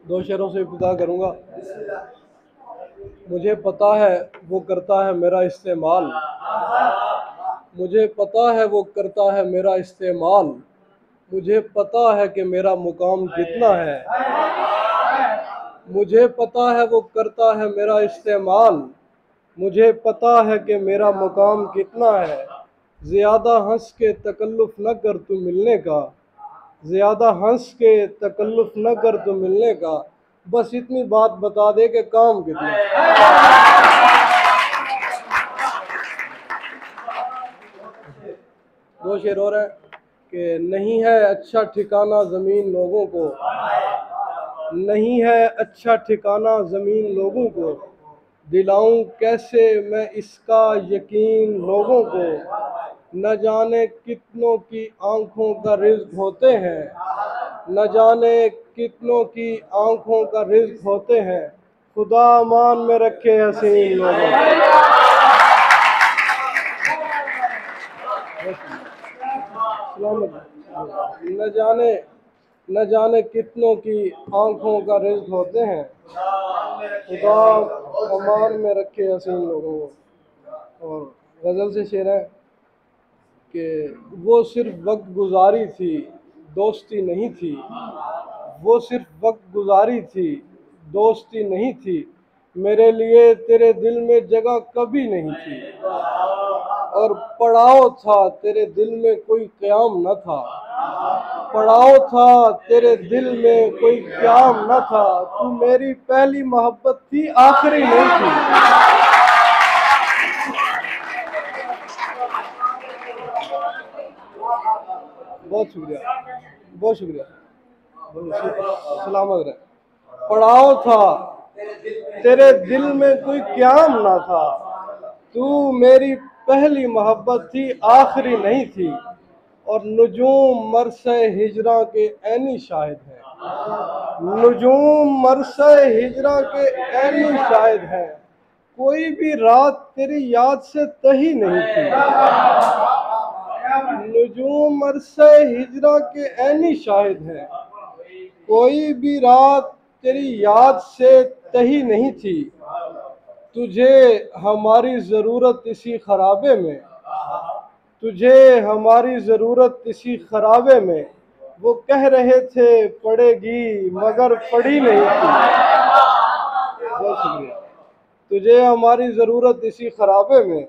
दो शेरों से इब्तिदा करूँगा। मुझे पता है वो करता है मेरा इस्तेमाल, मुझे पता है वो करता है मेरा इस्तेमाल, मुझे पता है कि मेरा मुकाम कितना है। मुझे पता है वो करता है मेरा इस्तेमाल, मुझे पता है कि मेरा मुकाम कितना है। ज़्यादा हंस के तकल्लुफ़ न कर तू मिलने का, ज़्यादा हंस के तकल्लुफ़ न कर तू मिलने का, बस इतनी बात बता दे कि काम कितना है। दो शेर और है कि नहीं है अच्छा ठिकाना ज़मीन लोगों को, नहीं है अच्छा ठिकाना ज़मीन लोगों को, दिलाऊं कैसे मैं इसका यकीन लोगों को। न जाने कितनों की आंखों का रिज़्क़ होते हैं, न जाने कितनों की आंखों का रिज़्क़ होते हैं, खुदा अमान में रखे हसीन लोगों को। न जाने कितनों की आंखों का रिज़्क़ होते हैं, खुदा अमान में रखे हसीन लोगों को। और गज़ल से शेर है कि वो सिर्फ वक्त गुजारी थी, दोस्ती नहीं थी। वो सिर्फ वक्त गुजारी थी, दोस्ती नहीं थी। मेरे लिए तेरे दिल में जगह कभी नहीं थी, और पड़ाव था तेरे दिल में कोई क़याम न था। पड़ाव था तेरे दिल में कोई क़याम न था। तू मेरी पहली मोहब्बत थी, आखिरी नहीं थी। बहुत शुक्रिया, बहुत शुक्रिया, सलामत रहे। पड़ाव था तेरे दिल में कोई क़याम ना था। तू मेरी पहली मोहब्बत थी, आखिरी नहीं थी। और नुजूम मरसे हिजरा के ऐनी शाहिद हैं, नुजूम मरसे हिजरा के ऐनी शाहिद हैं। कोई भी रात तेरी याद से तही नहीं थी। नुजूम मरसे हिजरा के ऐनी शाहिद हैं, कोई भी रात तेरी याद से तही नहीं थी। तुझे हमारी ज़रूरत इसी खराबे में, तुझे हमारी ज़रूरत इसी खराबे में। वो कह रहे थे पड़ेगी मगर पड़ी नहीं थी। बहुत शुक्रिया। तुझे हमारी ज़रूरत इसी खराबे में,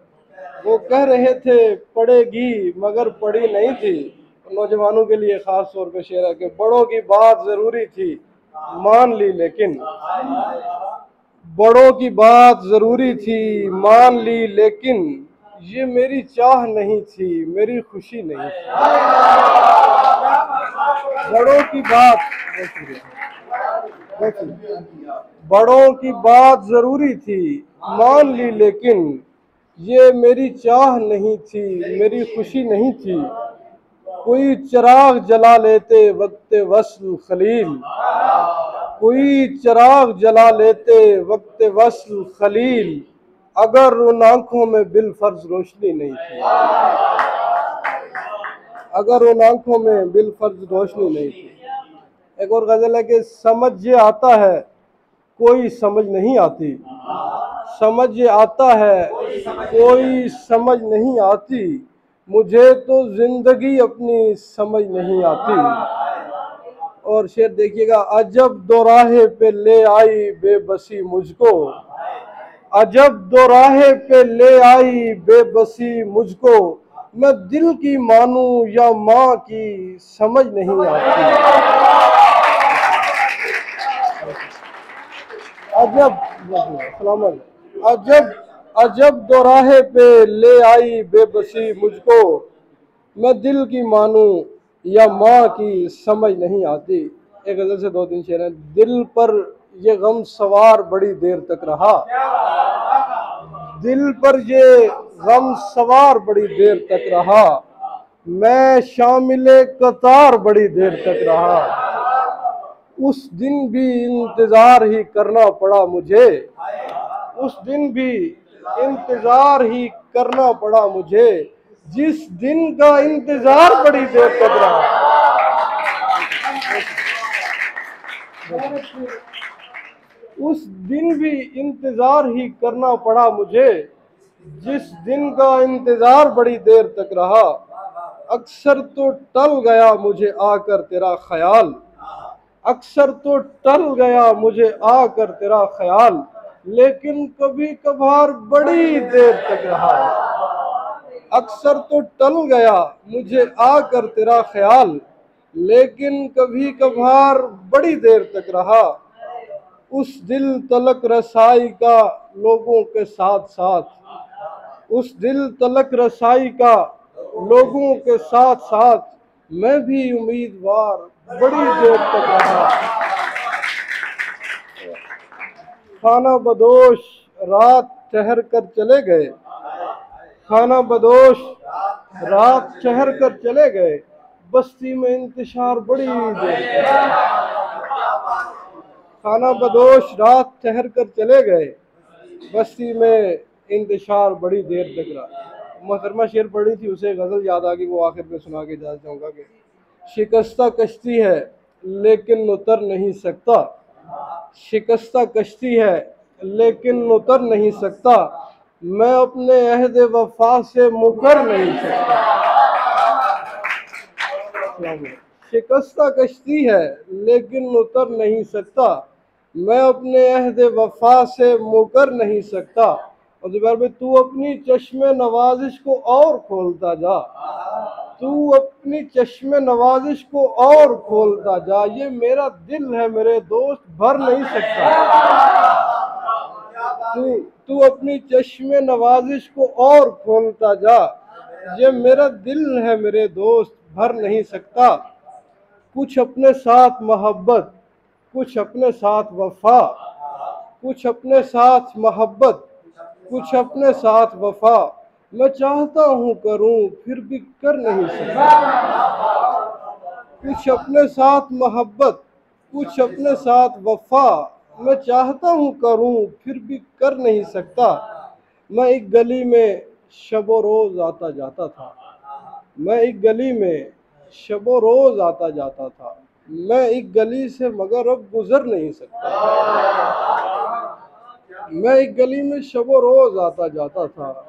वो कह रहे थे पड़ेगी मगर पड़ी नहीं थी। नौजवानों के लिए ख़ास तौर पे शेर है कि बड़ों की बात ज़रूरी थी, मान ली लेकिन, बड़ों की बात ज़रूरी थी, मान ली लेकिन, ये मेरी चाह नहीं थी, मेरी खुशी नहीं थी। बड़ों की बात, बड़ों की बात ज़रूरी थी, मान ली लेकिन, ये मेरी चाह नहीं थी, मेरी खुशी नहीं थी। कोई चिराग जला लेते वक्त वस्ल खलील, कोई चिराग जला लेते वक्त वस्ल खलील, अगर उन आंखों में बिलफर्ज रोशनी नहीं थी। अगर उन आंखों में बिलफर्ज रोशनी नहीं थी। एक और गज़ल है कि समझ ये आता है कोई समझ नहीं आती, समझ ये आता है कोई समझ नहीं आती, मुझे तो जिंदगी अपनी समझ नहीं आती। और शेर देखिएगा, अजब दोराहे पे ले आई बेबसी मुझको, अजब दोराहे पे ले आई बेबसी मुझको, मैं दिल की मानूं या माँ की समझ नहीं आती। अजब, सलामत, अजब अजब दोराहे पे ले आई बेबसी मुझको, मैं दिल की मानूं या माँ की समझ नहीं आती। एक गज़ल से दो तीन शेर हैं। दिल पर ये गम सवार बड़ी देर तक रहा, दिल पर ये गम सवार बड़ी देर तक रहा, मैं शामिले कतार बड़ी देर तक रहा। उस दिन भी इंतज़ार ही करना पड़ा मुझे, उस दिन भी इंतज़ार ही करना पड़ा मुझे, जिस दिन का इंतज़ार बड़ी देर तक रहा। उस दिन भी इंतज़ार ही करना पड़ा मुझे, जिस दिन का इंतज़ार बड़ी देर तक रहा। अक्सर तो टल गया मुझे आकर तेरा ख्याल, अक्सर तो टल गया मुझे आकर तेरा ख्याल, लेकिन कभी कभार बड़ी देर तक रहा। अक्सर तो टल गया मुझे आकर तेरा ख्याल, लेकिन कभी कभार बड़ी देर तक रहा। उस दिल तलक रसाई का लोगों के साथ साथ, उस दिल तलक रसाई का लोगों के साथ साथ मैं भी उम्मीदवार बड़ी देर तक रहा। खाना बदोश रात ठहर कर चले गए, खाना बदोश रात ठहर कर चले गए, बस्ती में इंतशार बड़ी देर। खाना बदोश रात ठहर कर चले गए, बस्ती में इंतशार बड़ी देर तक रहा। मोहतरमा शेर पढ़ी थी, उसे गज़ल याद आ गई, वो आखिर में सुना के जा चाहूँगा कि शिकस्ता कश्ती है लेकिन उतर नहीं सकता, शिकस्ता कश्ती है लेकिन उतर नहीं सकता, मैं अपने अहद वफा से मुकर नहीं सकता। शिकस्ता कश्ती है लेकिन उतर नहीं सकता, मैं अपने अहद वफा से मुकर नहीं सकता। और दोबारा में तू अपनी चश्मे नवाजिश को और खोलता जा, तू अपनी चश्मे नवाजिश को और खोलता जा, ये मेरा दिल है मेरे दोस्त भर नहीं सकता। तू अपनी चश्मे नवाजिश को और खोलता जा, ये मेरा दिल है मेरे दोस्त भर नहीं सकता। कुछ अपने साथ मोहब्बत, कुछ अपने साथ वफा, कुछ अपने साथ मोहब्बत, कुछ अपने साथ वफा, मैं चाहता हूँ करूँ फिर भी कर नहीं सकता। कुछ अपने साथ मोहब्बत, कुछ अपने साथ वफा, मैं चाहता हूँ करूँ फिर भी कर नहीं सकता। मैं एक गली में शबो रोज़ आता जाता था, मैं एक गली में शबो रोज़ आता जाता था, मैं एक गली से मगर अब गुजर नहीं सकता। मैं एक गली में शबो रोज़ आता जाता था,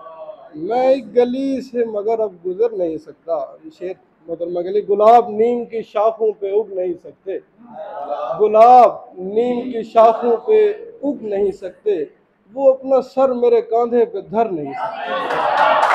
मैं एक गली से मगर अब गुजर नहीं सकता। शेर मोहतरमा के लिए, गुलाब नीम की शाखों पे उग नहीं सकते, गुलाब नीम की शाखों पे उग नहीं सकते, वो अपना सर मेरे कांधे पे धर नहीं सकते।